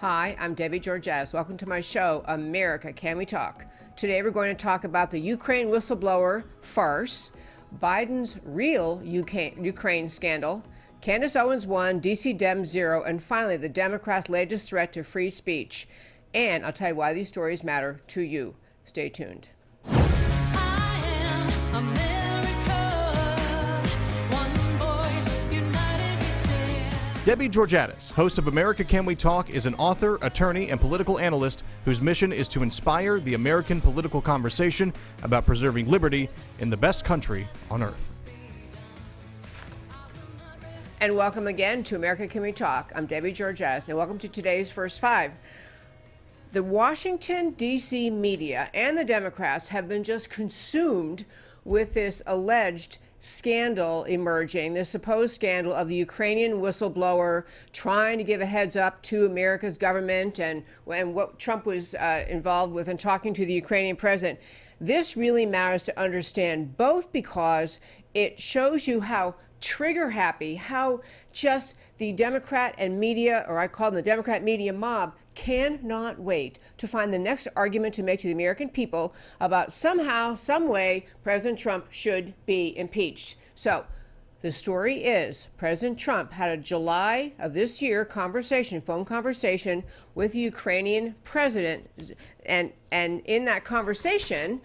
Hi, I'm Debbie Georgatos. Welcome to my show, America, Can We Talk? Today we're going to talk about the Ukraine whistleblower farce, Biden's real Ukraine scandal, Candace Owens 1, DC Dems 0, and finally the Democrats' latest threat to free speech. And I'll tell you why these stories matter to you. Stay tuned. Debbie Georgatos, host of America Can We Talk, is an author, attorney, and political analyst whose mission is to inspire the American political conversation about preserving liberty in the best country on earth. And welcome again to America Can We Talk. I'm Debbie Georgatos, and welcome to today's First Five. The Washington, D.C. media and the Democrats have been just consumed with this alleged scandal emerging, this supposed scandal of the Ukrainian whistleblower trying to give a heads up to America's government and what Trump was involved with in talking to the Ukrainian president. This really matters to understand, both because it shows you how trigger happy, how just the Democrat and media, or I call them the Democrat media mob, cannot wait to find the next argument to make to the American people about somehow, some way, President Trump should be impeached. So the story is President Trump had a July of this year phone conversation with the Ukrainian president. And in that conversation,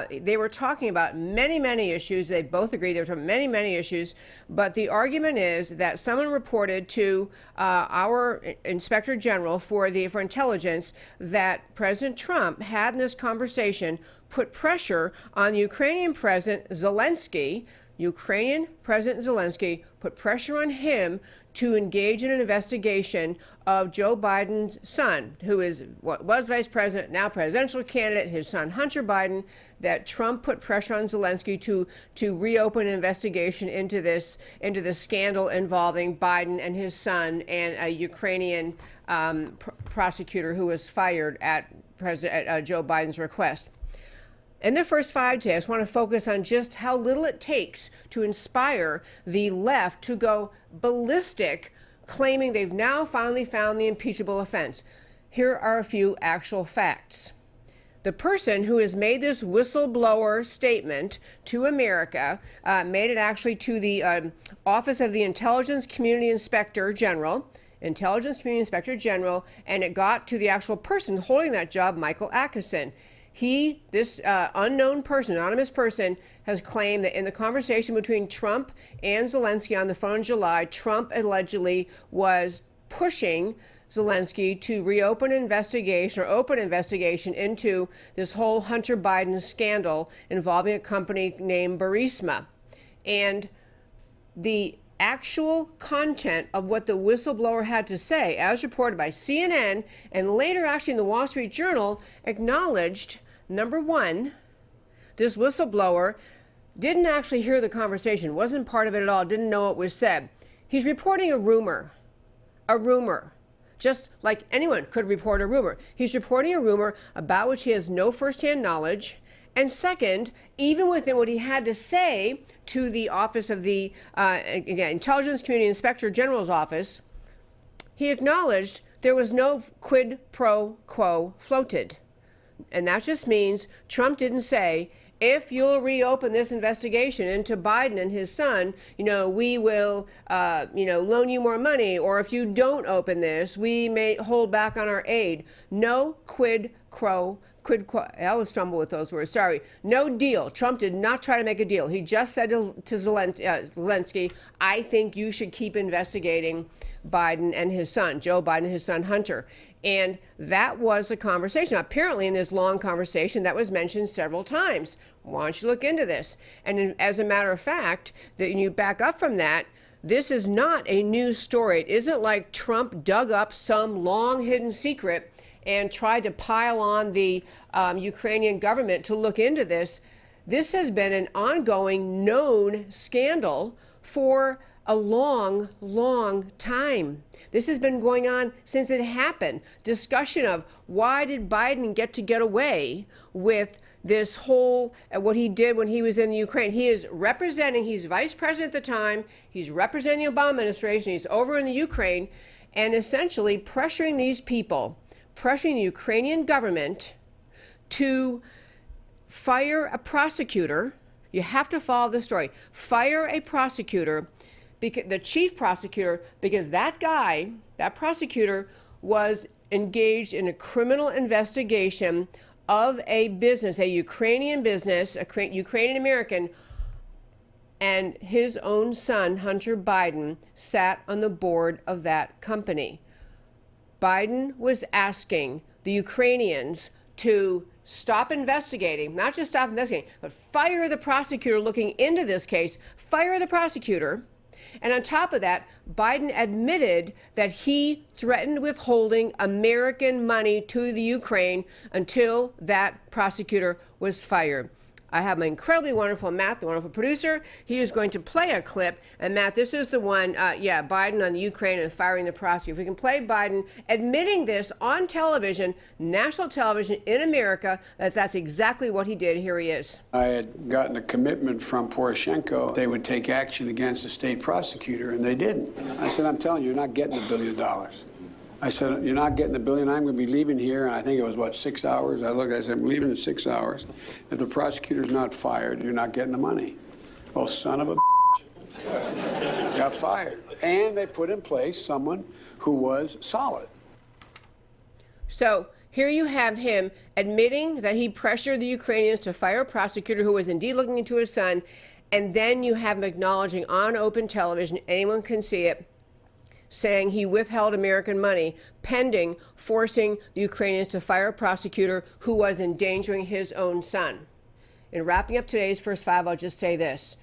they were talking about many issues. They both agreed they were talking about many issues. But the argument is that someone reported to our Inspector General for intelligence that President Trump had in this conversation put pressure on Ukrainian President Zelensky. Ukrainian President Zelensky put pressure on him to engage in an investigation of Joe Biden's son, who was vice president, now presidential candidate, his son Hunter Biden, that Trump put pressure on Zelensky to reopen an investigation into this scandal involving Biden and his son and a Ukrainian prosecutor who was fired at Joe Biden's request. In the first 5 days, I just want to focus on just how little it takes to inspire the left to go ballistic, claiming they've now finally found the impeachable offense. Here are a few actual facts. The person who has made this whistleblower statement to America made it actually to the Office of the Intelligence Community Inspector General, and it got to the actual person holding that job, Michael Atkinson. This unknown person, anonymous person, has claimed that in the conversation between Trump and Zelensky on the phone in July, Trump allegedly was pushing Zelensky to reopen an investigation or open investigation into this whole Hunter Biden scandal involving a company named Burisma. And the actual content of what the whistleblower had to say, as reported by CNN and later actually in the Wall Street Journal, acknowledged, number one, this whistleblower didn't actually hear the conversation, wasn't part of it at all, didn't know what was said. He's reporting a rumor, just like anyone could report a rumor. He's reporting a rumor about which he has no firsthand knowledge. And second, even within what he had to say to the Office of the Intelligence Community Inspector General's office, he acknowledged there was no quid pro quo floated. And that just means Trump didn't say, if you'll reopen this investigation into Biden and his son, we will, loan you more money. Or if you don't open this, we may hold back on our aid. No quid pro quo. I always stumble with those words. Sorry. No deal. Trump did not try to make a deal. He just said to Zelensky, I think you should keep investigating Biden and his son, Joe Biden and his son Hunter. And that was the conversation. Apparently, in this long conversation, that was mentioned several times. Why don't you look into this? And as a matter of fact, that you back up from that, this is not a news story. It isn't like Trump dug up some long hidden secret and tried to pile on the Ukrainian government to look into this. This has been an ongoing known scandal for a long time. This has been going on since it happened. Discussion of why did Biden get away with this whole, what he did when he was in the Ukraine. He's vice president at the time. He's representing the Obama administration. He's over in the Ukraine. and essentially pressuring these people, pressuring the Ukrainian government to fire a prosecutor. You have to follow the story. Fire a prosecutor, the chief prosecutor, because that guy, that prosecutor, was engaged in a criminal investigation of a business, a Ukrainian business, a Ukrainian American, and his own son, Hunter Biden, sat on the board of that company. Biden was asking the Ukrainians to stop investigating, not just stop investigating, but fire the prosecutor looking into this case, fire the prosecutor. And on top of that, Biden admitted that he threatened withholding American money to the Ukraine until that prosecutor was fired. I have my incredibly wonderful Matt, the wonderful producer. He is going to play a clip. And Matt, this is the one, Biden on the Ukraine and firing the prosecutor. If we can play Biden admitting this on television, national television in America, that's exactly what he did. Here he is. I had gotten a commitment from Poroshenko. They would take action against the state prosecutor, and they didn't. I said, I'm telling you, you're not getting $1 billion. I said, you're not getting $1 billion. I'm going to be leaving here. And I think it was, 6 hours? I looked, I said, I'm leaving in 6 hours. If the prosecutor's not fired, you're not getting the money. Oh, son of a bitch. Got fired. And they put in place someone who was solid. So here you have him admitting that he pressured the Ukrainians to fire a prosecutor who was indeed looking into his son. And then you have him acknowledging on open television, anyone can see it, saying he withheld American money pending forcing the Ukrainians to fire a prosecutor who was endangering his own son. In wrapping up today's First Five, I'll just say this.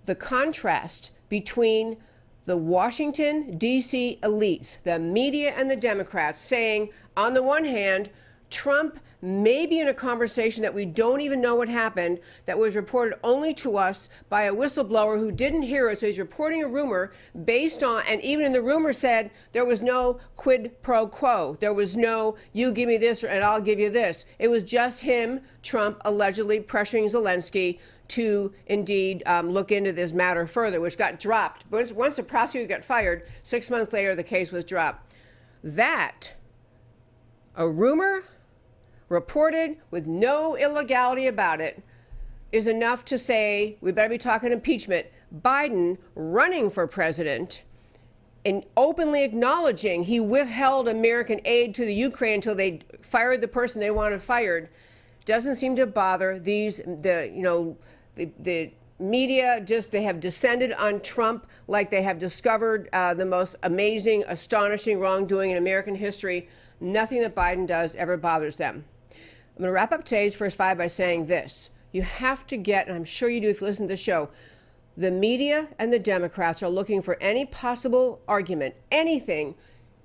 The contrast between the Washington, D.C. elites, the media and the Democrats saying, on the one hand, Trump may be in a conversation that we don't even know what happened, that was reported only to us by a whistleblower who didn't hear it. So he's reporting a rumor based on, and even in the rumor said there was no quid pro quo. There was no, you give me this and I'll give you this. It was just him, Trump, allegedly pressuring Zelensky to indeed look into this matter further, which got dropped. Once the prosecutor got fired, 6 months later, the case was dropped. That, a rumor reported with no illegality about it, is enough to say we better be talking impeachment. Biden running for president and openly acknowledging he withheld American aid to the Ukraine until they fired the person they wanted fired doesn't seem to bother the media. Just they have descended on Trump like they have discovered the most amazing, astonishing wrongdoing in American history. Nothing that Biden does ever bothers them. I'm going to wrap up today's First Five by saying this. You have to get, and I'm sure you do if you listen to the show, the media and the Democrats are looking for any possible argument, anything,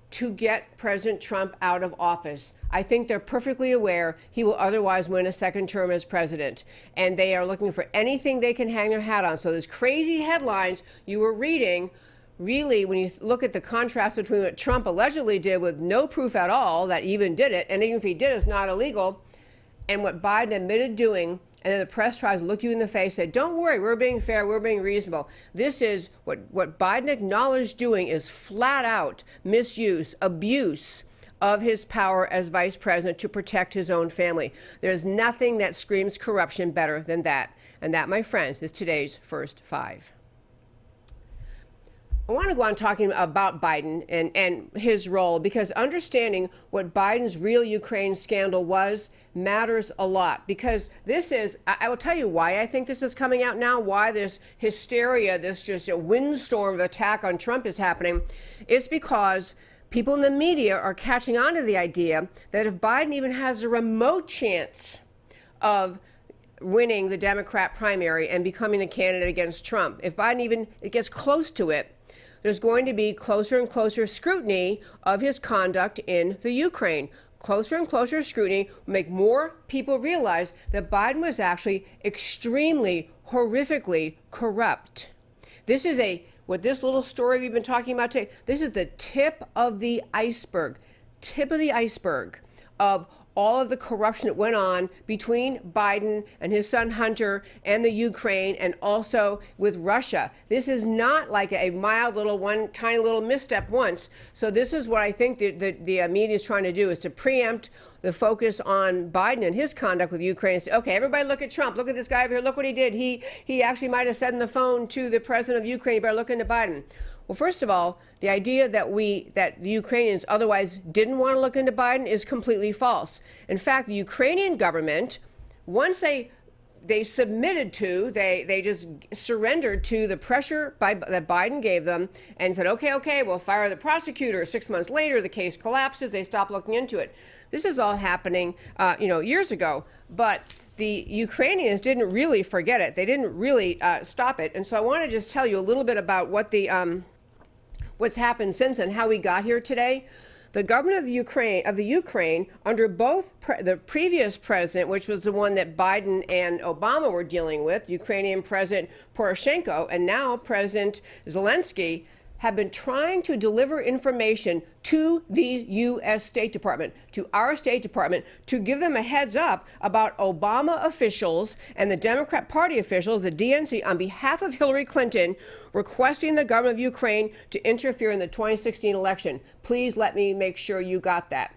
to get President Trump out of office. I think they're perfectly aware he will otherwise win a second term as president. And they are looking for anything they can hang their hat on. So those crazy headlines you were reading, really, when you look at the contrast between what Trump allegedly did with no proof at all that he even did it, and even if he did, it's not illegal, and what Biden admitted doing, and then the press tries to look you in the face and say, don't worry, we're being fair, we're being reasonable. This is what Biden acknowledged doing is flat out misuse, abuse of his power as vice president to protect his own family. There's nothing that screams corruption better than that. And that, my friends, is today's First Five. I want to go on talking about Biden and his role, because understanding what Biden's real Ukraine scandal was matters a lot. Because this is, I will tell you why I think this is coming out now, why this hysteria, this just a windstorm of attack on Trump is happening. It's because people in the media are catching on to the idea that if Biden even has a remote chance of winning the Democrat primary and becoming a candidate against Trump, if Biden even gets close to it, there's going to be closer and closer scrutiny of his conduct in the Ukraine. Closer and closer scrutiny will make more people realize that Biden was actually extremely, horrifically corrupt. This is what this little story we've been talking about today, this is the tip of the iceberg of all of the corruption that went on between Biden and his son Hunter and the Ukraine, and also with Russia. This is not like a mild little one, tiny little misstep once. So this is what I think the media is trying to do, is to preempt the focus on Biden and his conduct with Ukraine. And say, okay, everybody look at Trump. Look at this guy over here. Look what he did. He actually might have said on the phone to the president of Ukraine, you better look into Biden. Well, first of all, the idea that the Ukrainians otherwise didn't want to look into Biden is completely false. In fact, the Ukrainian government, once they submitted to, they just surrendered to the pressure that Biden gave them and said, okay, we'll fire the prosecutor. 6 months later, the case collapses. They stop looking into it. This is all happening, years ago. But the Ukrainians didn't really forget it. They didn't really stop it. And so I want to just tell you a little bit about what's happened since and how we got here today. The government of the Ukraine, under both the previous president, which was the one that Biden and Obama were dealing with, Ukrainian President Poroshenko, and now President Zelensky, have been trying to deliver information to the U.S. State Department, to our State Department, to give them a heads up about Obama officials and the Democrat Party officials, the DNC, on behalf of Hillary Clinton, requesting the government of Ukraine to interfere in the 2016 election. Please let me make sure you got that.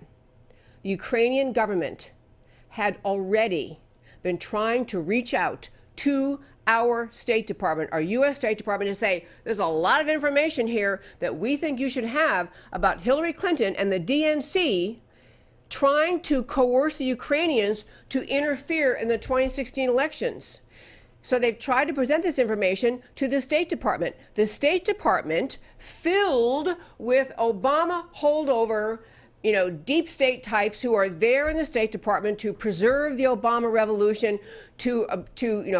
The Ukrainian government had already been trying to reach out to our State Department, our U.S. State Department, to say, there's a lot of information here that we think you should have about Hillary Clinton and the DNC trying to coerce the Ukrainians to interfere in the 2016 elections. So they've tried to present this information to the State Department. The State Department, filled with Obama holdover, deep state types who are there in the State Department to preserve the Obama revolution, to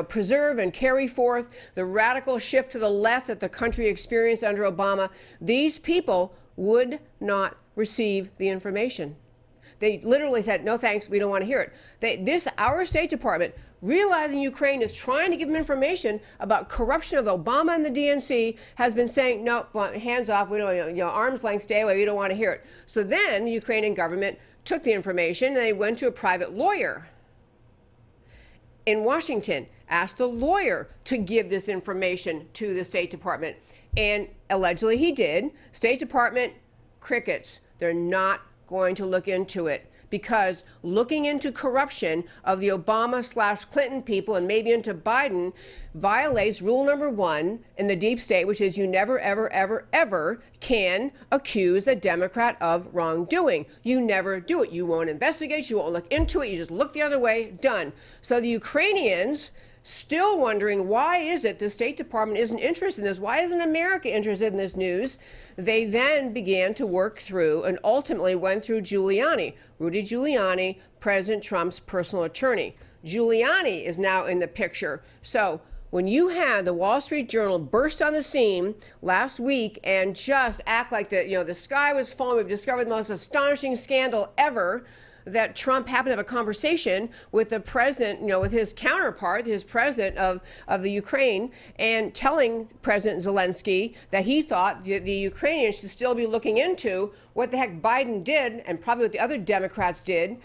preserve and carry forth the radical shift to the left that the country experienced under Obama. These people would not receive the information. They literally said, no thanks, we don't want to hear it. Our State Department, realizing Ukraine is trying to give them information about corruption of Obama and the DNC, has been saying, no, hands off, we don't, arm's length, stay away, we don't want to hear it. So then the Ukrainian government took the information and they went to a private lawyer in Washington, asked the lawyer to give this information to the State Department. And allegedly he did. State Department, crickets. They're not going to look into it, because looking into corruption of the Obama/Clinton people and maybe into Biden violates rule number 1 in the deep state, which is you never, ever, ever, ever can accuse a Democrat of wrongdoing. You never do it. You won't investigate. You won't look into it. You just look the other way. Done. So the Ukrainians, still wondering, why is it the State Department isn't interested in this? Why isn't America interested in this news? They then began to work through and ultimately went through Giuliani, Rudy Giuliani, President Trump's personal attorney. Giuliani is now in the picture. So when you had the Wall Street Journal burst on the scene last week and just act like the sky was falling, we've discovered the most astonishing scandal ever, that Trump happened to have a conversation with the president, with his counterpart, his president of the Ukraine, and telling President Zelensky that he thought the Ukrainians should still be looking into what the heck Biden did, and probably what the other Democrats did.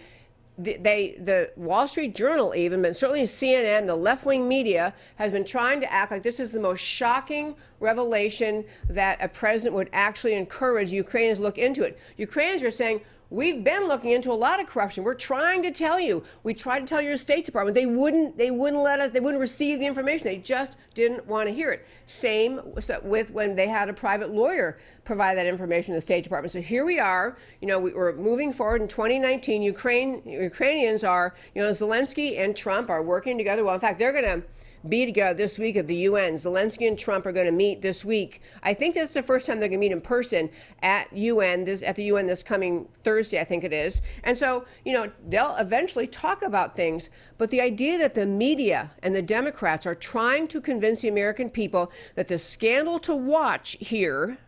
The Wall Street Journal even, but certainly CNN, the left-wing media, has been trying to act like this is the most shocking revelation that a president would actually encourage Ukrainians to look into it. Ukrainians are saying, we've been looking into a lot of corruption. We're trying to tell you. We tried to tell your State Department. They wouldn't let us, they wouldn't receive the information. They just didn't want to hear it. Same with when they had a private lawyer provide that information to the State Department. So here we are, we're moving forward in 2019. Ukrainians are, Zelensky and Trump are working together. Well, in fact, they're going to be together this week at the UN. Zelensky and Trump are going to meet this week. I think that's the first time they're going to meet in person at the UN this coming Thursday, I think it is. And so, they'll eventually talk about things. But the idea that the media and the Democrats are trying to convince the American people that the scandal to watch here,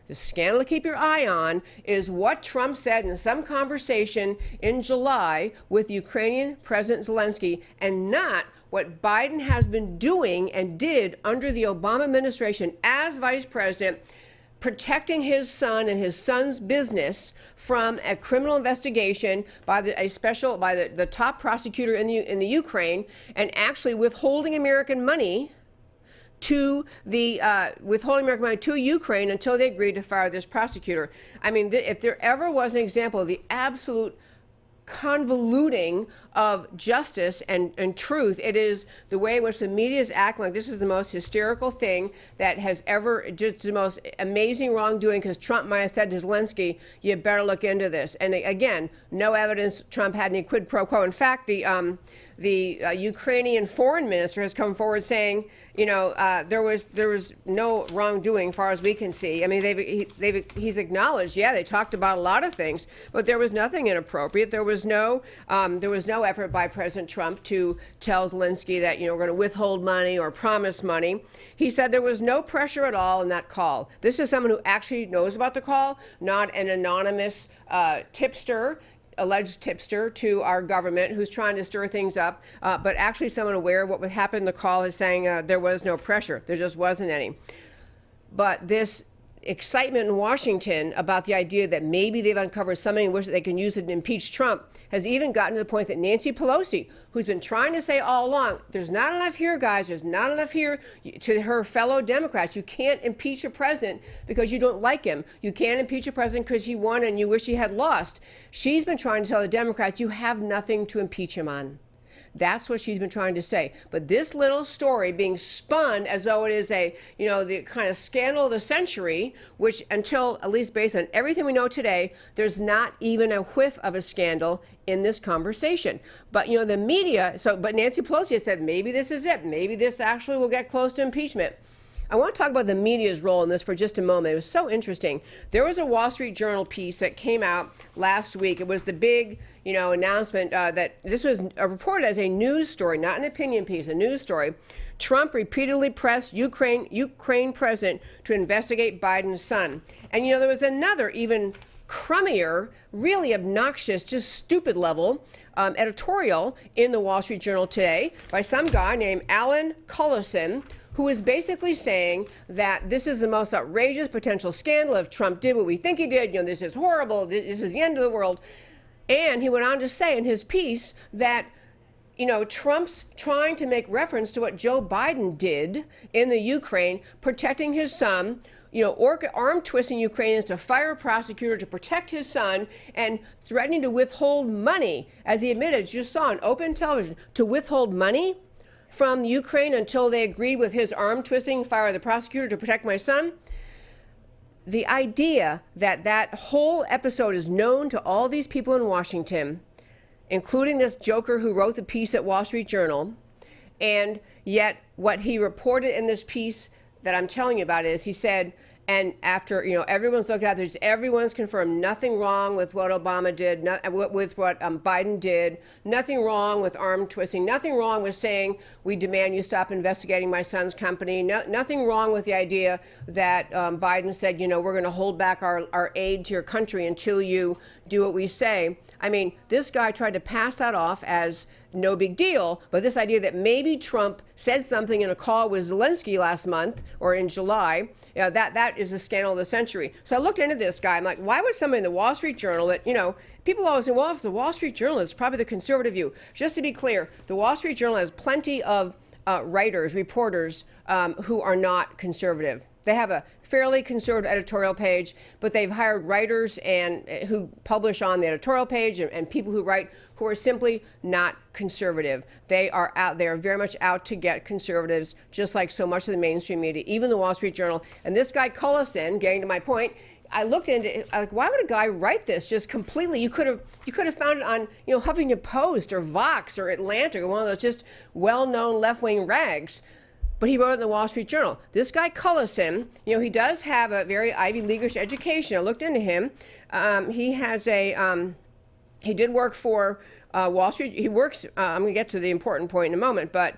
the scandal to keep your eye on, is what Trump said in some conversation in July with Ukrainian President Zelensky, and not what Biden has been doing and did under the Obama administration as vice president, protecting his son and his son's business from a criminal investigation by the top prosecutor in the Ukraine, and actually withholding American money to Ukraine until they agreed to fire this prosecutor. I mean, if there ever was an example of the absolute convoluting of justice and truth, it is the way in which the media is acting like this is the most hysterical thing that has ever, just the most amazing wrongdoing, because Trump might have said to Zelensky, you better look into this. And again, no evidence Trump had any quid pro quo. In fact, the Ukrainian foreign minister has come forward saying, there was no wrongdoing, as far as we can see. I mean, he's acknowledged, yeah, they talked about a lot of things, but there was nothing inappropriate. There was no effort by President Trump to tell Zelensky that we're going to withhold money or promise money. He said there was no pressure at all in that call. This is someone who actually knows about the call, not an anonymous alleged tipster to our government who's trying to stir things up, but actually someone aware of what would happen in the call is saying there was no pressure. There just wasn't any. But this excitement in Washington about the idea that maybe they've uncovered something in which they can use it to impeach Trump has even gotten to the point that Nancy Pelosi, who's been trying to say all along, there's not enough here, guys, there's not enough here, to her fellow Democrats. You can't impeach a president because you don't like him. You can't impeach a president because he won and you wish he had lost. She's been trying to tell the Democrats, you have nothing to impeach him on. That's what she's been trying to say. But this little story being spun as though it is the kind of scandal of the century, which until, at least based on everything we know today, there's not even a whiff of a scandal in this conversation. But, the media, but Nancy Pelosi has said, maybe this is it. Maybe this actually will get close to impeachment. I want to talk about the media's role in this for just a moment. It was so interesting. There was a Wall Street Journal piece that came out last week. It was the big, announcement that this was reported as a news story, not an opinion piece, a news story. Trump repeatedly pressed Ukraine president to investigate Biden's son. And, there was another even crummier, really obnoxious, just stupid level editorial in the Wall Street Journal today by some guy named Alan Cullison, who is basically saying that this is the most outrageous potential scandal. If Trump did what we think he did, this is horrible, this is the end of the world. And he went on to say in his piece that, Trump's trying to make reference to what Joe Biden did in the Ukraine, protecting his son, arm twisting Ukrainians to fire a prosecutor to protect his son, and threatening to withhold money, as he admitted, as you saw on open television, to withhold money from Ukraine until they agreed with his arm twisting, fire the prosecutor to protect my son. The idea that that whole episode is known to all these people in Washington, including this joker who wrote the piece at Wall Street Journal, and yet what he reported in this piece that I'm telling you about is he said, and after, everyone's looked at it, everyone's confirmed nothing wrong with what Obama did, with what Biden did, nothing wrong with arm twisting, nothing wrong with saying, we demand you stop investigating my son's company, nothing wrong with the idea that Biden said, we're going to hold back our aid to your country until you do what we say. I mean, this guy tried to pass that off as no big deal, but this idea that maybe Trump said something in a call with Zelensky last month or in July, that is a scandal of the century. So I looked into this guy. I'm like, why would somebody in the Wall Street Journal that, people always say, well, if the Wall Street Journal, it's probably the conservative view. Just to be clear, the Wall Street Journal has plenty of writers, reporters who are not conservative. They have a fairly conservative editorial page, but they've hired writers and who publish on the editorial page and people who write who are simply not conservative. They are very much out to get conservatives, just like so much of the mainstream media, even the Wall Street Journal. And this guy Cullison, getting to my point, I looked into it, like, why would a guy write this just completely? You could have found it on, Huffington Post or Vox or Atlantic or one of those just well-known left-wing rags. But he wrote it in the Wall Street Journal. This guy Cullison, he does have a very Ivy Leaguish education. I looked into him. He has he did work for Wall Street. He works, I'm going to get to the important point in a moment, but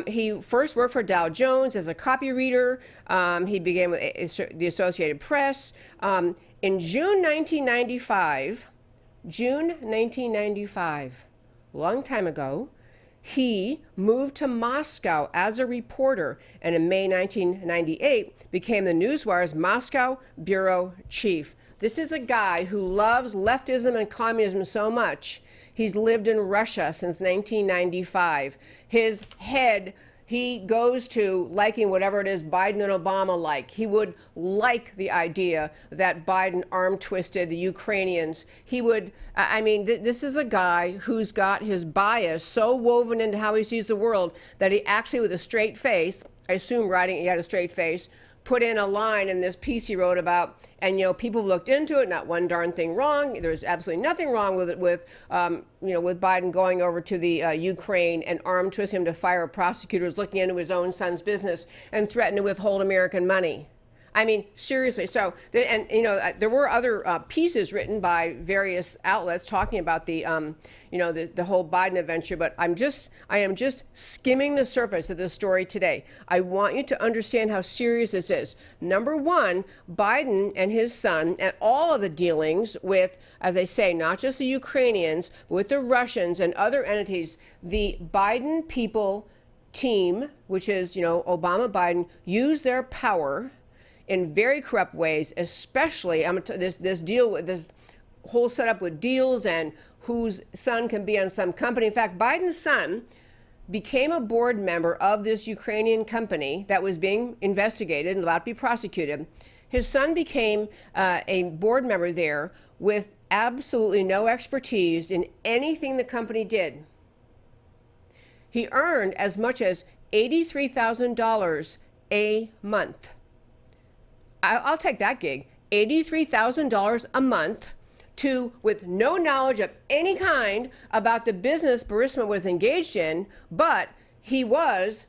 he first worked for Dow Jones as a copy reader. He began with the Associated Press. In June 1995, a long time ago, He moved to Moscow as a reporter, and in May 1998 became the Newswire's Moscow bureau chief. This is a guy who loves leftism and communism so much. He's lived in Russia since 1995. His head, he goes to liking whatever it is Biden and Obama like. He would like the idea that Biden arm twisted the Ukrainians. He would, this is a guy who's got his bias so woven into how he sees the world that he actually, with a straight face, I assume writing he had a straight face, put in a line in this piece he wrote about, and people looked into it, not one darn thing wrong. There's absolutely nothing wrong with it, with Biden going over to the Ukraine and arm twist him to fire prosecutors looking into his own son's business and threaten to withhold American money. I mean, seriously. So, there were other pieces written by various outlets talking about the whole Biden adventure. But I am just skimming the surface of this story today. I want you to understand how serious this is. Number one, Biden and his son and all of the dealings with, as I say, not just the Ukrainians, but with the Russians and other entities, the Biden people team, which is, Obama, Biden, use their power in very corrupt ways, especially this deal with this whole setup with deals and whose son can be on some company. In fact, Biden's son became a board member of this Ukrainian company that was being investigated and about to be prosecuted. His son became a board member there with absolutely no expertise in anything the company did. He earned as much as $83,000 a month. I'll take that gig. $83,000 a month with no knowledge of any kind about the business Burisma was engaged in, but he was,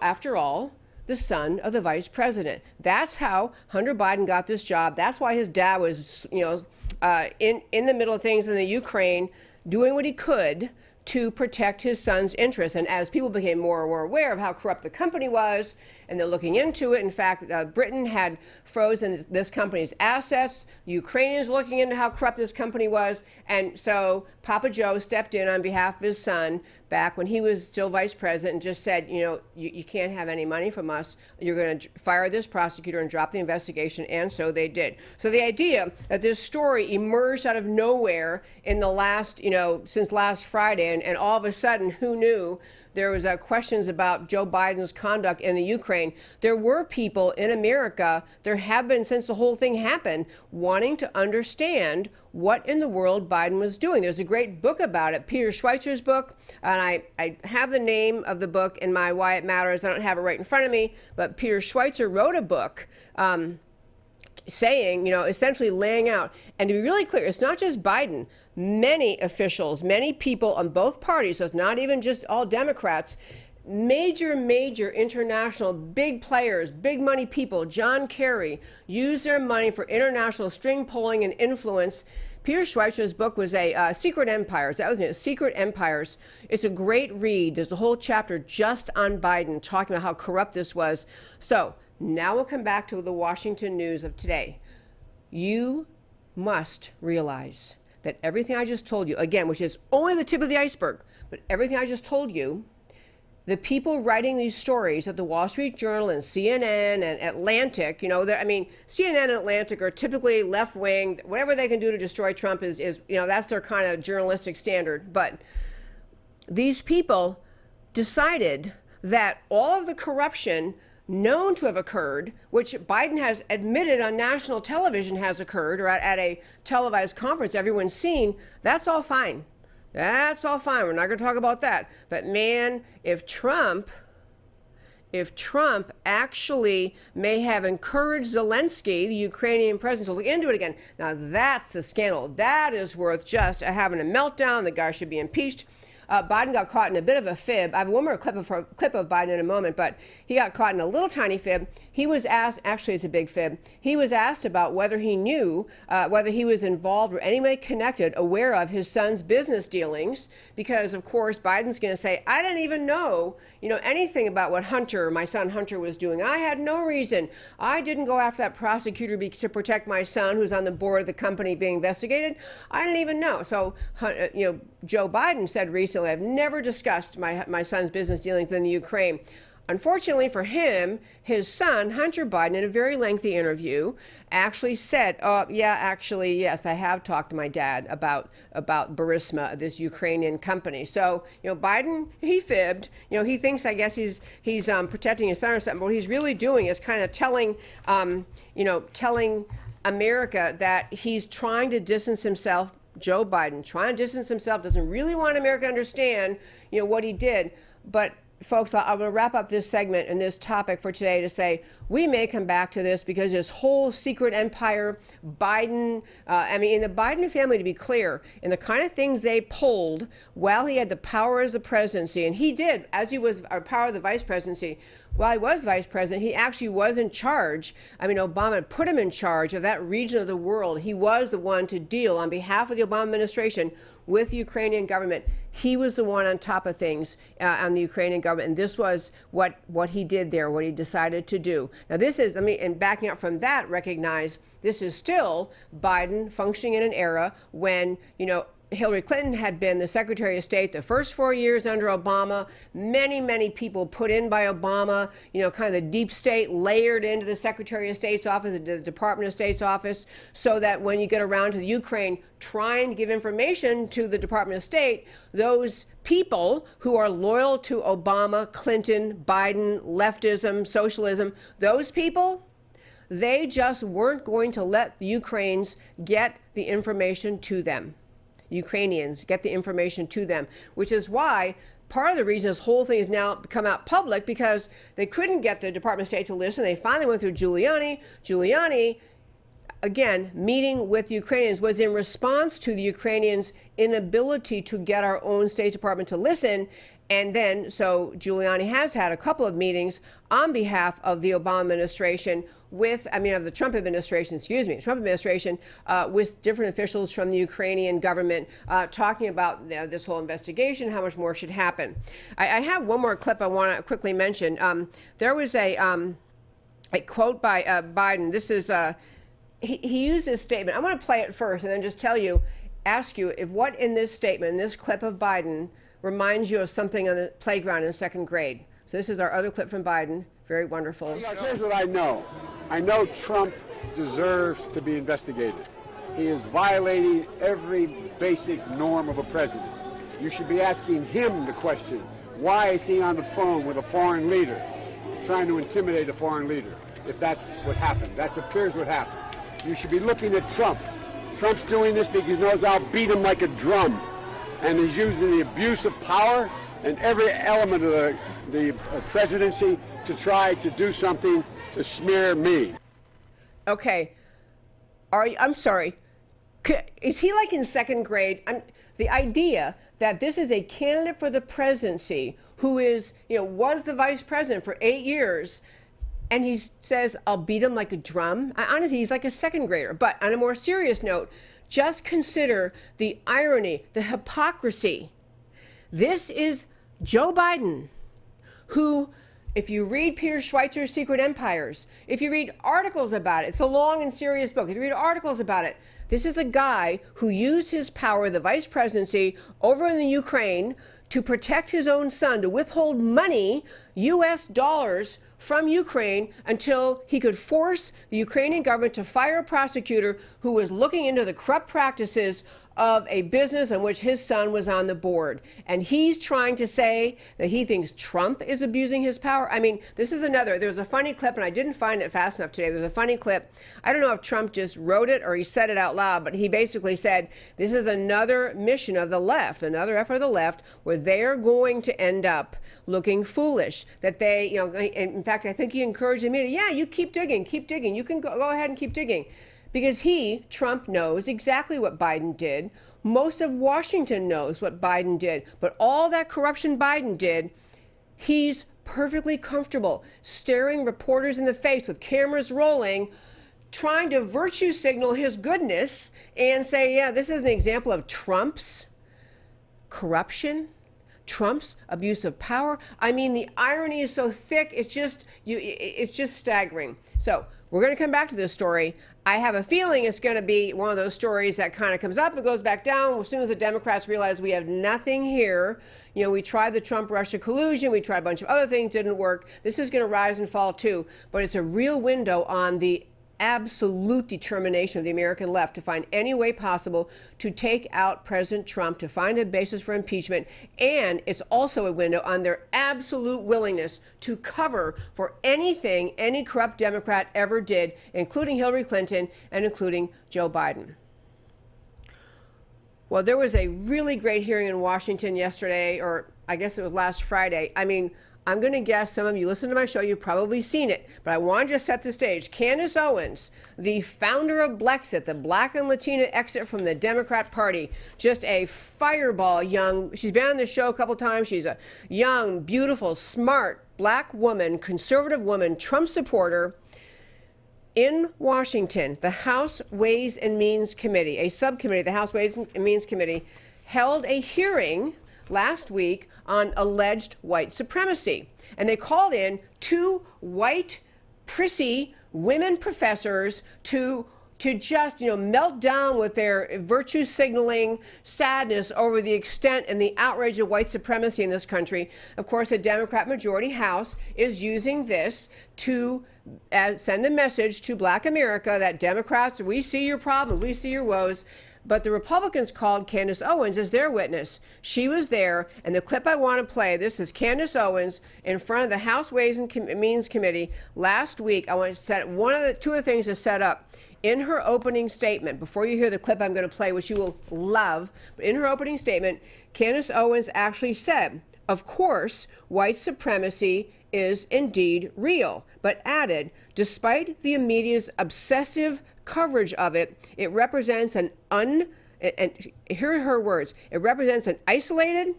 after all, the son of the vice president. That's how Hunter Biden got this job. That's why his dad was, in the middle of things in the Ukraine, doing what he could to protect his son's interests. And as people became more and more aware of how corrupt the company was, and they're looking into it, in fact, Britain had frozen this company's assets. The Ukrainians were looking into how corrupt this company was. And so Papa Joe stepped in on behalf of his son back when he was still vice president and just said, you can't have any money from us. You're going to fire this prosecutor and drop the investigation. And so they did. So the idea that this story emerged out of nowhere in the last, since last Friday, and all of a sudden, who knew? There was questions about Joe Biden's conduct in the Ukraine. There were people in America, there have been since the whole thing happened, wanting to understand what in the world Biden was doing. There's a great book about it, Peter Schweizer's book, and I have the name of the book in my Why It Matters. I don't have it right in front of me, but Peter Schweizer wrote a book saying, essentially laying out, and to be really clear, it's not just Biden. Many officials, many people on both parties, so it's not even just all Democrats, major international big players, big money people, John Kerry, use their money for international string pulling and influence. Peter Schweizer's book was Secret Empires. That was it, Secret Empires. It's a great read. There's a whole chapter just on Biden talking about how corrupt this was. So now we'll come back to the Washington news of today. You must realize that everything I just told you, again, which is only the tip of the iceberg, but everything I just told you, the people writing these stories at the Wall Street Journal and CNN and Atlantic, CNN and Atlantic are typically left-wing. Whatever they can do to destroy Trump is that's their kind of journalistic standard. But these people decided that all of the corruption known to have occurred, which Biden has admitted on national television has occurred, or at a televised conference everyone's seen, that's all fine. That's all fine. We're not going to talk about that. But man, if Trump actually may have encouraged Zelensky, the Ukrainian president, to look into it again, now that's the scandal. That is worth just having a meltdown. The guy should be impeached. Biden got caught in a bit of a fib. I have one more clip of Biden in a moment, but he got caught in a little tiny fib. He was asked, actually it's a big fib, he was asked about whether he knew, whether he was involved or any way connected, aware of his son's business dealings, because of course Biden's going to say, I didn't even know, anything about what my son Hunter was doing. I had no reason. I didn't go after that prosecutor to protect my son who's on the board of the company being investigated. I didn't even know. So, Joe Biden said recently, silly. I've never discussed my son's business dealings in the Ukraine. Unfortunately for him, his son, Hunter Biden, in a very lengthy interview, actually said, "Oh, yeah, actually, yes, I have talked to my dad about Burisma, this Ukrainian company." So, Biden, he fibbed. He thinks, I guess, he's protecting his son or something. But what he's really doing is kind of telling America that he's trying to distance himself. Joe Biden trying to distance himself, doesn't really want America to understand, what he did, but. Folks, I'm going to wrap up this segment and this topic for today to say we may come back to this because this whole secret empire, Biden, in the Biden family, to be clear, and the kind of things they pulled while he had the power as the presidency, and he did, as he was power of the vice presidency, while he was vice president, he actually was in charge. Obama put him in charge of that region of the world. He was the one to deal on behalf of the Obama administration with the Ukrainian government. He was the one on top of things on the Ukrainian government. And this was what he did there, what he decided to do. Now, this is, and backing up from that, recognize this is still Biden functioning in an era when, Hillary Clinton had been the Secretary of State the first 4 years under Obama. Many, many people put in by Obama, kind of the deep state layered into the Secretary of State's office, the Department of State's office, so that when you get around to the Ukraine, trying to give information to the Department of State, those people who are loyal to Obama, Clinton, Biden, leftism, socialism, those people, they just weren't going to let the Ukrainians get the information to them. Ukrainians get the information to them, which is why part of the reason this whole thing has now come out public, because they couldn't get the Department of State to listen. They finally went through Giuliani. Giuliani, again, meeting with Ukrainians was in response to the Ukrainians' inability to get our own State Department to listen. And then, so Giuliani has had a couple of meetings on behalf of the Obama administration of the Trump administration, with different officials from the Ukrainian government talking about this whole investigation, how much more should happen. I have one more clip I want to quickly mention. There was a quote by Biden. This is, he used this statement. I want to play it first and then just ask you if what in this statement, in this clip of Biden, reminds you of something on the playground in second grade. So this is our other clip from Biden. Very wonderful. Here's what I know. I know Trump deserves to be investigated. He is violating every basic norm of a president. You should be asking him the question, why is he on the phone with a foreign leader, trying to intimidate a foreign leader, if that's what happened. That appears what happened. You should be looking at Trump. Trump's doing this because he knows I'll beat him like a drum. And he's using the abuse of power and every element of the presidency to try to do something to smear me. Okay. I'm sorry. Is he like in second grade? The idea that this is a candidate for the presidency who is, was the vice president for 8 years, and he says, I'll beat him like a drum. Honestly, he's like a second grader. But on a more serious note, just consider the irony, the hypocrisy. This is Joe Biden, who, if you read Peter Schweizer's Secret Empires, if you read articles about it, it's a long and serious book. If you read articles about it, this is a guy who used his power, the vice presidency, over in the Ukraine to protect his own son, to withhold money, U.S. dollars, from Ukraine until he could force the Ukrainian government to fire a prosecutor who was looking into the corrupt practices of a business in which his son was on the board. And he's trying to say that he thinks Trump is abusing his power. This is there's a funny clip, and I didn't find it fast enough today. There's a funny clip. I don't know if Trump just wrote it or he said it out loud, but he basically said, this is another mission of the left, another effort of the left, where they're going to end up looking foolish. That they, in fact, I think he encouraged the media, you keep digging. You can go ahead and keep digging. Because Trump, knows exactly what Biden did. Most of Washington knows what Biden did. But all that corruption Biden did, he's perfectly comfortable staring reporters in the face with cameras rolling, trying to virtue signal his goodness and say, this is an example of Trump's corruption, Trump's abuse of power. The irony is so thick, it's just staggering. So We're going to come back to this story. I have a feeling it's going to be one of those stories that kind of comes up and goes back down as soon as the Democrats realize we have nothing here. You know, we tried the Trump-Russia collusion. We tried a bunch of other things, didn't work. This is going to rise and fall too. But it's a real window on the absolute determination of the American left to find any way possible to take out President Trump, to find a basis for impeachment. And it's also a window on their absolute willingness to cover for anything any corrupt Democrat ever did, including Hillary Clinton and including Joe Biden. Well, there was a really great hearing in Washington yesterday, or I guess it was last Friday. I mean, I'm going to guess some of you listen to my show, you've probably seen it, but I want to just set the stage. Candace Owens, the founder of Blexit, the Black and Latina exit from the Democrat Party, just a fireball young, she's been on the show a couple times. She's a young, beautiful, smart, black woman, conservative woman, Trump supporter. In Washington, the House Ways and Means Committee, a subcommittee, the House Ways and Means Committee, held a hearing last week on alleged white supremacy. And they called in 2 white, prissy women professors to just, melt down with their virtue signaling sadness over the extent and the outrage of white supremacy in this country. Of course, a Democrat majority House is using this to send a message to Black America that Democrats, we see your problems, we see your woes. But the Republicans called Candace Owens as their witness. She was there, and the clip I want to play, this is Candace Owens in front of the House Ways and Means Committee last week. I want to set two of the things to set up. In her opening statement, before you hear the clip I'm going to play, which you will love, but in her opening statement, Candace Owens actually said, of course, white supremacy is indeed real, but added, despite the media's obsessive coverage of it, it represents and here are her words, it represents an isolated,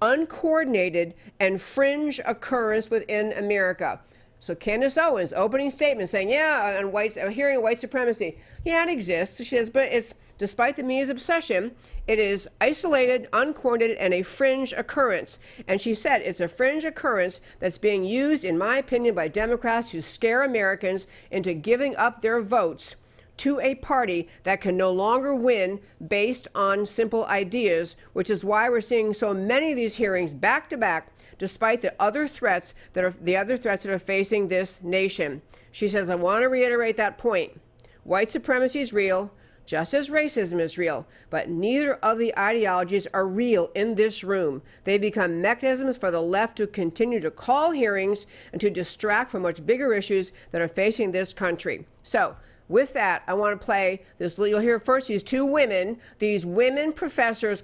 uncoordinated, and fringe occurrence within America. So Candace Owens, opening statement saying, yeah, on hearing white supremacy, yeah, it exists. She says, but it's, despite the media's obsession, it is isolated, uncoordinated, and a fringe occurrence. And she said it's a fringe occurrence that's being used, in my opinion, by Democrats to scare Americans into giving up their votes to a party that can no longer win based on simple ideas, which is why we're seeing so many of these hearings back to back, despite the other threats that are facing this nation. She says, I want to reiterate that point. White supremacy is real, just as racism is real, but neither of the ideologies are real in this room. They become mechanisms for the left to continue to call hearings and to distract from much bigger issues that are facing this country. So, with that, I want to play this. You'll hear first these 2 women, these women professors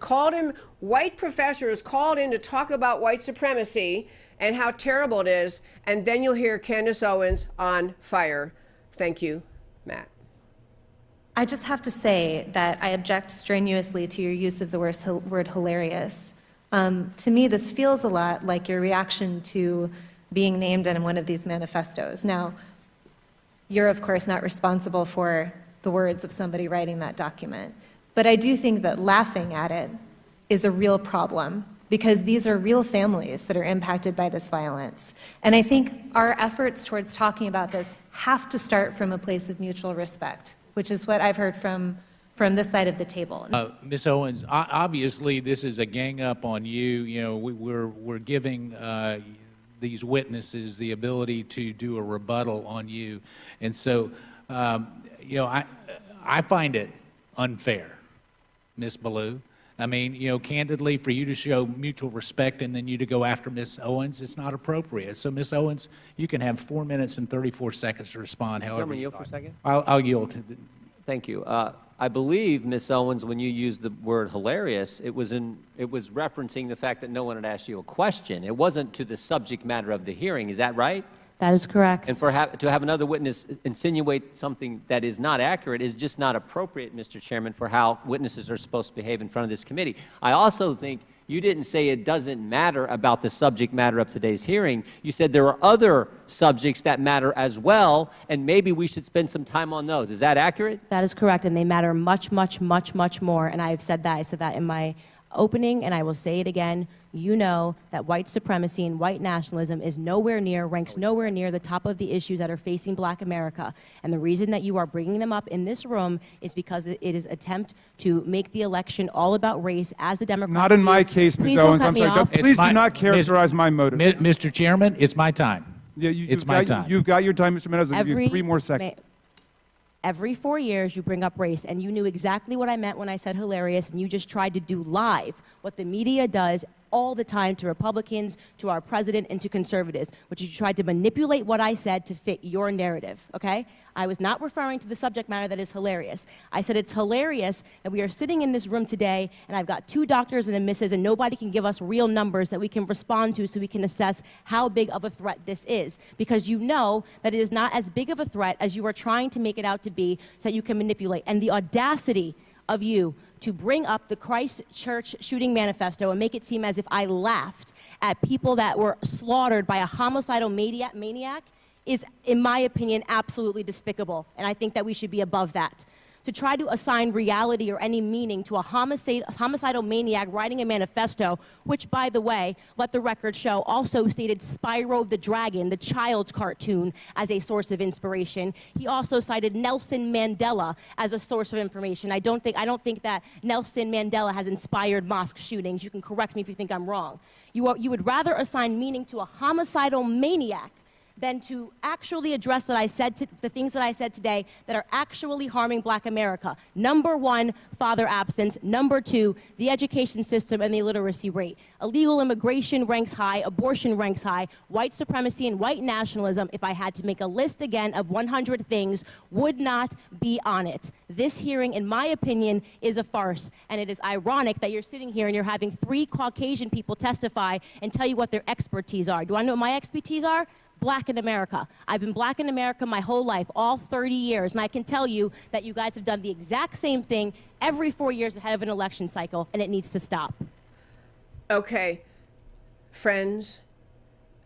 white professors called in to talk about white supremacy and how terrible it is. And then you'll hear Candace Owens on fire. Thank you, Matt. I just have to say that I object strenuously to your use of the word hilarious. To me, this feels a lot like your reaction to being named in one of these manifestos. Now, you're, of course, not responsible for the words of somebody writing that document. But I do think that laughing at it is a real problem, because these are real families that are impacted by this violence. And I think our efforts towards talking about this have to start from a place of mutual respect, which is what I've heard from this side of the table. Ms. Owens, obviously this is a gang up on you. We're giving these witnesses the ability to do a rebuttal on you. And so, I find it unfair, Ms. Ballou. I mean, candidly, for you to show mutual respect and then you to go after Ms. Owens, it's not appropriate. So, Ms. Owens, you can have 4 minutes and 34 seconds to respond, however you yield for a second? I'll yield to the... Thank you. I believe, Ms. Owens, when you used the word hilarious, it was referencing the fact that no one had asked you a question. It wasn't to the subject matter of the hearing. Is that right? That is correct. And to have another witness insinuate something that is not accurate is just not appropriate, Mr. Chairman, for how witnesses are supposed to behave in front of this committee. I also think you didn't say it doesn't matter about the subject matter of today's hearing. You said there are other subjects that matter as well, and maybe we should spend some time on those. Is that accurate? That is correct, and they matter much, much, much, much more, and I have said that. I said that in my opening, and I will say it again, you know that white supremacy and white nationalism is ranks nowhere near the top of the issues that are facing Black America. And the reason that you are bringing them up in this room is because it is an attempt to make the election all about race, as the Democrats Not in my case, Ms. Owens. I'm sorry. Please do not characterize my motive. Mr. Chairman, it's my time. Yeah, it's my time. You've got your time, Mr. Menendez. I'll give you 3 more seconds. Every 4 years, you bring up race, and you knew exactly what I meant when I said hilarious, and you just tried to do live what the media does all the time to Republicans, to our president, and to conservatives, which you tried to manipulate what I said to fit your narrative, okay? I was not referring to the subject matter that is hilarious. I said it's hilarious that we are sitting in this room today, and I've got 2 doctors and a missus, and nobody can give us real numbers that we can respond to so we can assess how big of a threat this is. Because you know that it is not as big of a threat as you are trying to make it out to be, so that you can manipulate. And the audacity of you to bring up the Christchurch shooting manifesto and make it seem as if I laughed at people that were slaughtered by a homicidal maniac is, in my opinion, absolutely despicable. And I think that we should be above that. To try to assign reality or any meaning to a homicidal maniac writing a manifesto, which, by the way, let the record show, also stated Spyro the Dragon, the child's cartoon, as a source of inspiration. He also cited Nelson Mandela as a source of information. I don't think that Nelson Mandela has inspired mosque shootings. You can correct me if you think I'm wrong. You would rather assign meaning to a homicidal maniac than to actually address the things that I said today that are actually harming Black America. Number 1, father absence. Number 2, the education system and the illiteracy rate. Illegal immigration ranks high, abortion ranks high, white supremacy and white nationalism, if I had to make a list again of 100 things, would not be on it. This hearing, in my opinion, is a farce, and it is ironic that you're sitting here and you're having 3 Caucasian people testify and tell you what their expertise are. Do I know what my expertise are? Black in America. I've been Black in America my whole life, all 30 years, and I can tell you that you guys have done the exact same thing every 4 years ahead of an election cycle, and it needs to stop. Okay, friends,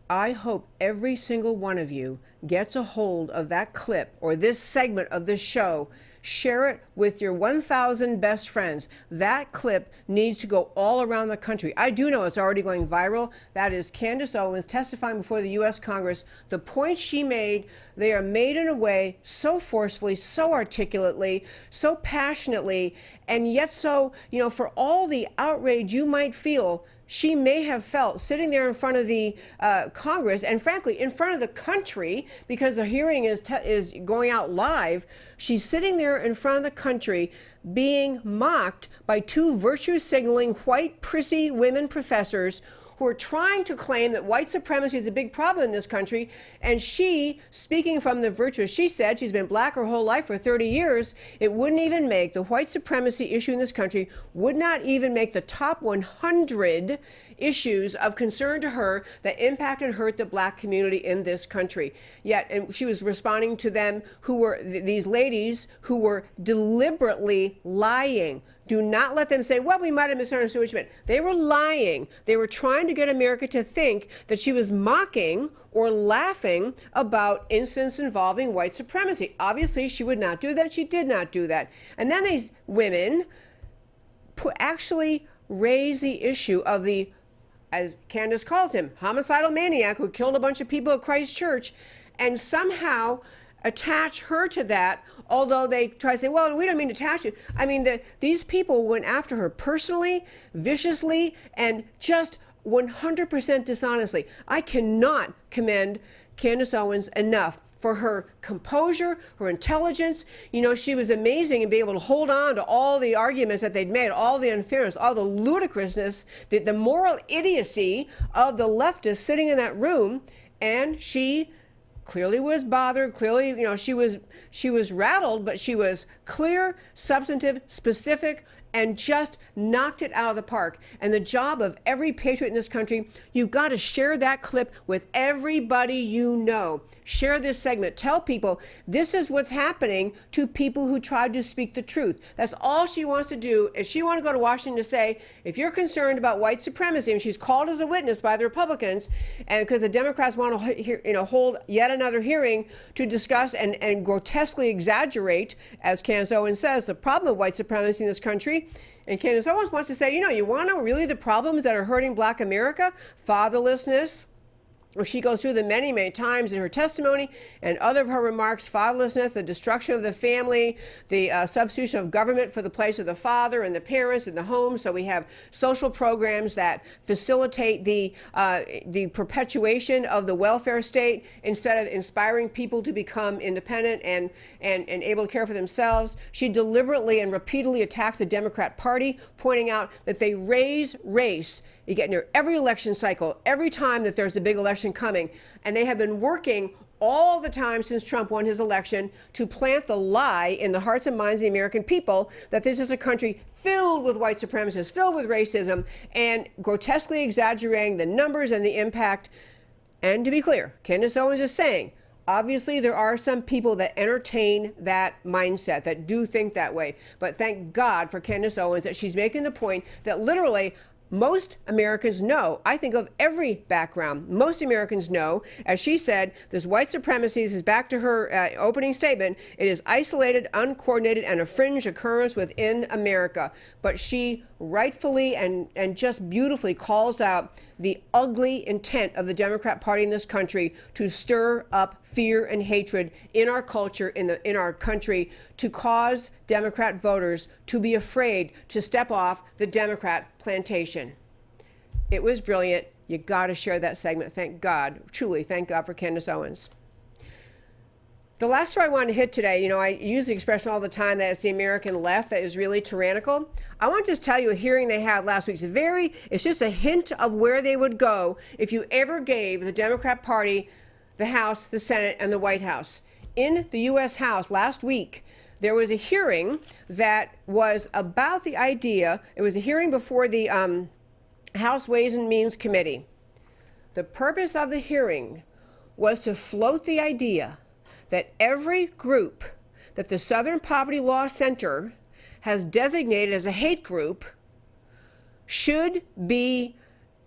I hope every single one of you gets a hold of that clip or this segment of this show. Share it with your 1,000 best friends. That clip needs to go all around the country. I do know it's already going viral. That is Candace Owens testifying before the U.S. Congress. The points she made, they are made in a way so forcefully, so articulately, so passionately, and yet so, for all the outrage you might feel, she may have felt sitting there in front of the Congress and, frankly, in front of the country, because the hearing is going out live. She's sitting there in front of the country being mocked by 2 virtue-signaling, white, prissy women professors who are trying to claim that white supremacy is a big problem in this country. And she, speaking from the virtuous, she said she's been Black her whole life for 30 years. It wouldn't even make the white supremacy issue in this country, would not even make the top 100 issues of concern to her that impact and hurt the Black community in this country. Yet, and she was responding to them who were, these ladies who were deliberately lying. Do not let them say, well, we might have misunderstood what she meant. They were lying. They were trying to get America to think that she was mocking or laughing about incidents involving white supremacy. Obviously, she would not do that. She did not do that. And then these women actually raise the issue of the, as Candace calls him, homicidal maniac who killed a bunch of people at Christchurch, and somehow attach her to that, although they try to say, well, we don't mean to attach you. I mean, these people went after her personally, viciously, and just 100% dishonestly. I cannot commend Candace Owens enough for her composure, her intelligence. She was amazing in being able to hold on to all the arguments that they'd made, all the unfairness, all the ludicrousness, the moral idiocy of the leftists sitting in that room. And she clearly was bothered. Clearly, she was rattled, but she was clear, substantive, specific, and just knocked it out of the park. And the job of every patriot in this country, you've got to share that clip with everybody you know. Share this segment. Tell people this is what's happening to people who tried to speak the truth. That's all she wants to do. Is she want to go to Washington to say, if you're concerned about white supremacy, and she's called as a witness by the Republicans, and because the Democrats want to hold yet another hearing to discuss and grotesquely exaggerate, as Candace Owens says, the problem of white supremacy in this country, country. And Candace Owens wants to say, you want to know really the problems that are hurting Black America? Fatherlessness. She goes through them many, many times in her testimony and other of her remarks. Fatherlessness, the destruction of the family, the substitution of government for the place of the father and the parents and the home. So we have social programs that facilitate the perpetuation of the welfare state instead of inspiring people to become independent and able to care for themselves. She deliberately and repeatedly attacks the Democrat Party, pointing out that they raise race. You get near every election cycle, every time that there's a big election coming. And they have been working all the time since Trump won his election to plant the lie in the hearts and minds of the American people that this is a country filled with white supremacists, filled with racism, and grotesquely exaggerating the numbers and the impact. And to be clear, Candace Owens is saying, obviously, there are some people that entertain that mindset, that do think that way. But thank God for Candace Owens that she's making the point that literally most Americans know. I think of every background. Most Americans know, as she said, this white supremacy, this is back to her opening statement, it is isolated, uncoordinated, and a fringe occurrence within America. But she rightfully and just beautifully calls out the ugly intent of the Democrat Party in this country to stir up fear and hatred in our culture, in our country, to cause Democrat voters to be afraid to step off the Democrat plantation. It was brilliant. You got to share that segment. Thank God, truly, thank God for Candace Owens. The last story I wanted to hit today, I use the expression all the time that it's the American left that is really tyrannical. I want to just tell you a hearing they had last week. It's just a hint of where they would go if you ever gave the Democrat Party the House, the Senate, and the White House. In the U.S. House last week, there was a hearing that was about the idea. It was a hearing before the House Ways and Means Committee. The purpose of the hearing was to float the idea that every group that the Southern Poverty Law Center has designated as a hate group should be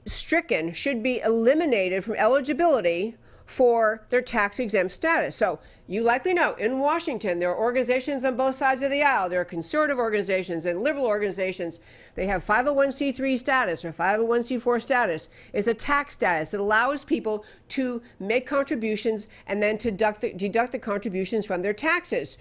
stricken, should be eliminated from eligibility for their tax-exempt status. So you likely know in Washington, there are organizations on both sides of the aisle. There are conservative organizations and liberal organizations. They have 501c3 status or 501c4 status. It's a tax status. It allows people to make contributions and then to deduct the contributions from their taxes.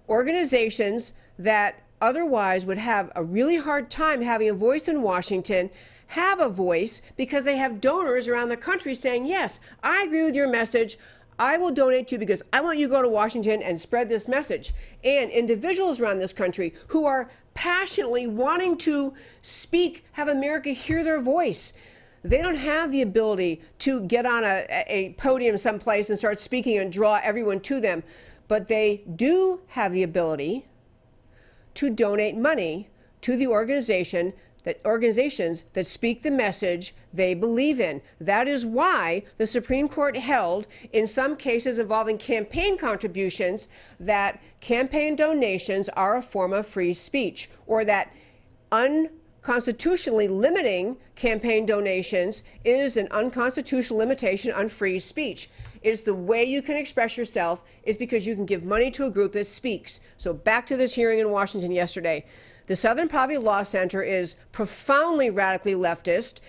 Organizations that otherwise would have a really hard time having a voice in Washington have a voice because they have donors around the country saying, yes, I agree with your message. I will donate to you because I want you to go to Washington and spread this message. And individuals around this country who are passionately wanting to speak, have America hear their voice. They don't have the ability to get on a podium someplace and start speaking and draw everyone to them. But they do have the ability to donate money to the organizations that speak the message they believe in. That is why the Supreme Court held, in some cases involving campaign contributions, that campaign donations are a form of free speech, or that unconstitutionally limiting campaign donations is an unconstitutional limitation on free speech. Is the way you can express yourself is because you can give money to a group that speaks. So back to this hearing in Washington yesterday. The Southern Poverty Law Center is profoundly radically leftist.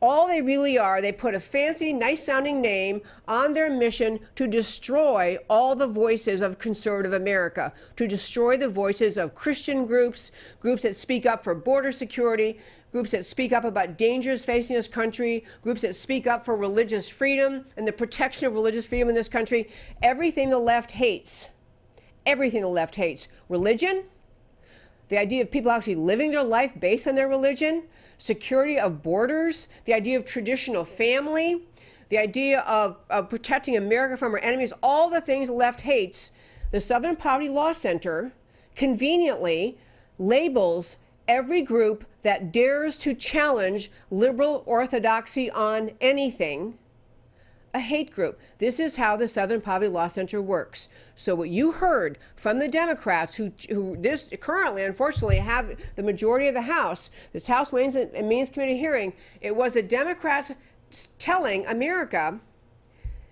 All they really are, they put a fancy, nice-sounding name on their mission to destroy all the voices of conservative America, to destroy the voices of Christian groups, groups that speak up for border security, groups that speak up about dangers facing this country, groups that speak up for religious freedom and the protection of religious freedom in this country. Everything the left hates. Everything the left hates. Religion, the idea of people actually living their life based on their religion, security of borders, the idea of traditional family, the idea of protecting America from our enemies, all the things the left hates. The Southern Poverty Law Center conveniently labels every group that dares to challenge liberal orthodoxy on anything a hate group. This is how the Southern Poverty Law Center works. So what you heard from the Democrats who this currently, unfortunately, have the majority of the House, this House Ways and Means Committee hearing, it was the Democrats telling America,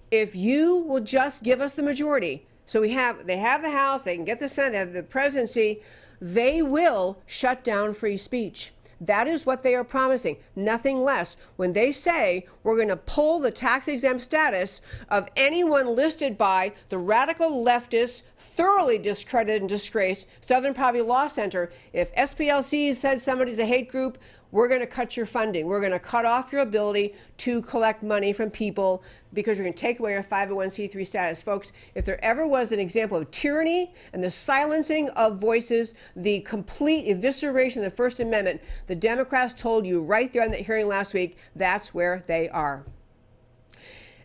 if you will just give us the majority, So they have the House, they can get the Senate, they have the presidency. They will shut down free speech. That is what they are promising, nothing less. When they say we're going to pull the tax-exempt status of anyone listed by the radical leftist, thoroughly discredited and disgraced Southern Poverty Law Center, if SPLC says somebody's a hate group, we're going to cut your funding. We're going to cut off your ability to collect money from people because we're going to take away your 501c3 status. Folks, if there ever was an example of tyranny and the silencing of voices, the complete evisceration of the First Amendment, the Democrats told you right there in that hearing last week, that's where they are.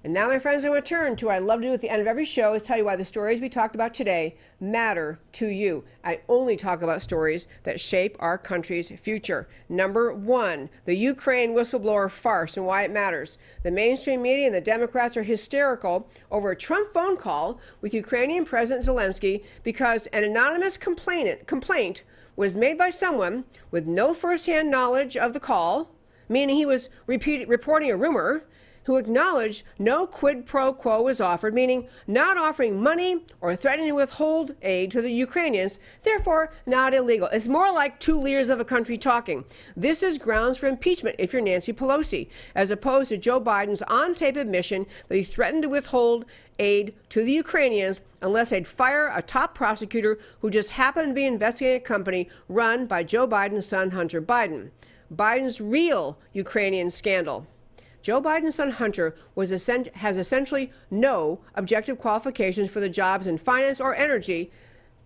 And now, my friends, I want to turn to what I love to do at the end of every show is tell you why the stories we talked about today matter to you. I only talk about stories that shape our country's future. Number one, the Ukraine whistleblower farce and why it matters. The mainstream media and the Democrats are hysterical over a Trump phone call with Ukrainian President Zelensky because an anonymous complaint was made by someone with no firsthand knowledge of the call, meaning he was reporting a rumor, who acknowledged no quid pro quo was offered, meaning not offering money or threatening to withhold aid to the Ukrainians, therefore not illegal. It's more like two leaders of a country talking. This is grounds for impeachment if you're Nancy Pelosi, as opposed to Joe Biden's on-tape admission that he threatened to withhold aid to the Ukrainians unless they'd fire a top prosecutor who just happened to be investigating a company run by Joe Biden's son, Hunter Biden. Biden's real Ukrainian scandal. Joe Biden's son Hunter has essentially no objective qualifications for the jobs in finance or energy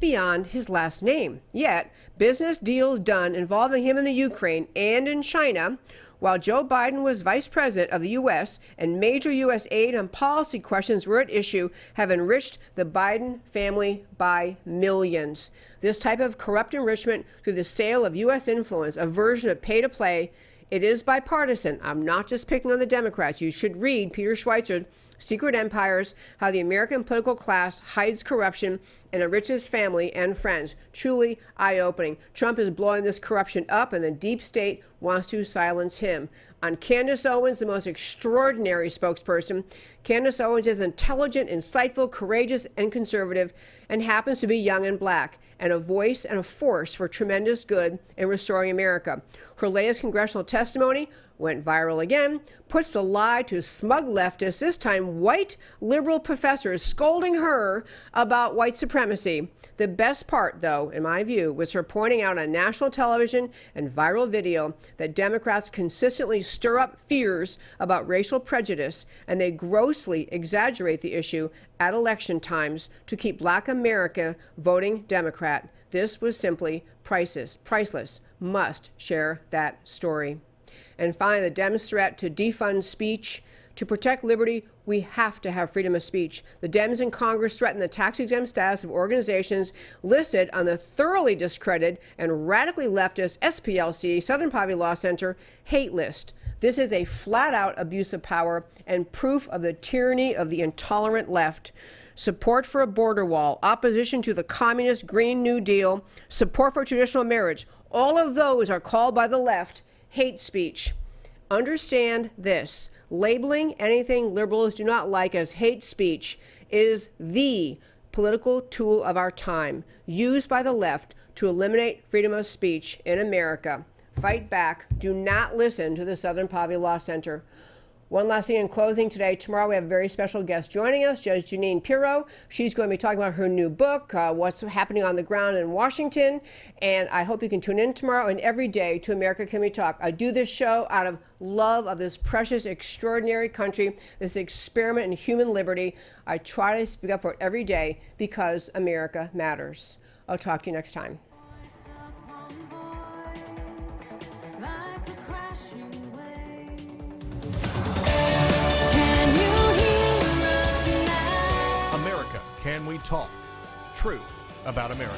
beyond his last name. Yet, business deals done involving him in the Ukraine and in China, while Joe Biden was vice president of the U.S. and major U.S. aid and policy questions were at issue, have enriched the Biden family by millions. This type of corrupt enrichment through the sale of U.S. influence, a version of pay-to-play, it is bipartisan. I'm not just picking on the Democrats. You should read Peter Schweizer's Secret Empires, How the American Political Class Hides Corruption and Enriches Family and Friends. Truly eye-opening. Trump is blowing this corruption up, and the deep state wants to silence him. On Candace Owens, the most extraordinary spokesperson. Candace Owens is intelligent, insightful, courageous, and conservative, and happens to be young and black, and a voice and a force for tremendous good in restoring America. Her latest congressional testimony went viral again, puts the lie to smug leftists, this time white liberal professors scolding her about white supremacy. The best part, though, in my view, was her pointing out on national television and viral video that Democrats consistently stir up fears about racial prejudice, and they grossly exaggerate the issue at election times to keep Black America voting Democrat. This was simply priceless. Must share that story. And finally, the Dems' threat to defund speech. To protect liberty, we have to have freedom of speech. The Dems in Congress threaten the tax-exempt status of organizations listed on the thoroughly discredited and radically leftist SPLC, Southern Poverty Law Center, hate list. This is a flat-out abuse of power and proof of the tyranny of the intolerant left. Support for a border wall, opposition to the communist Green New Deal, support for traditional marriage, all of those are called by the left hate speech. Understand this. Labeling anything liberals do not like as hate speech is the political tool of our time, used by the left to eliminate freedom of speech in America. Fight back. Do not listen to the Southern Poverty Law Center. One last thing in closing today. Tomorrow we have a very special guest joining us, Judge Jeanine Pirro. She's going to be talking about her new book, what's happening on the ground in Washington. And I hope you can tune in tomorrow and every day to America Can We Talk. I do this show out of love of this precious, extraordinary country, this experiment in human liberty. I try to speak up for it every day because America matters. I'll talk to you next time. Can we talk? Truth about America.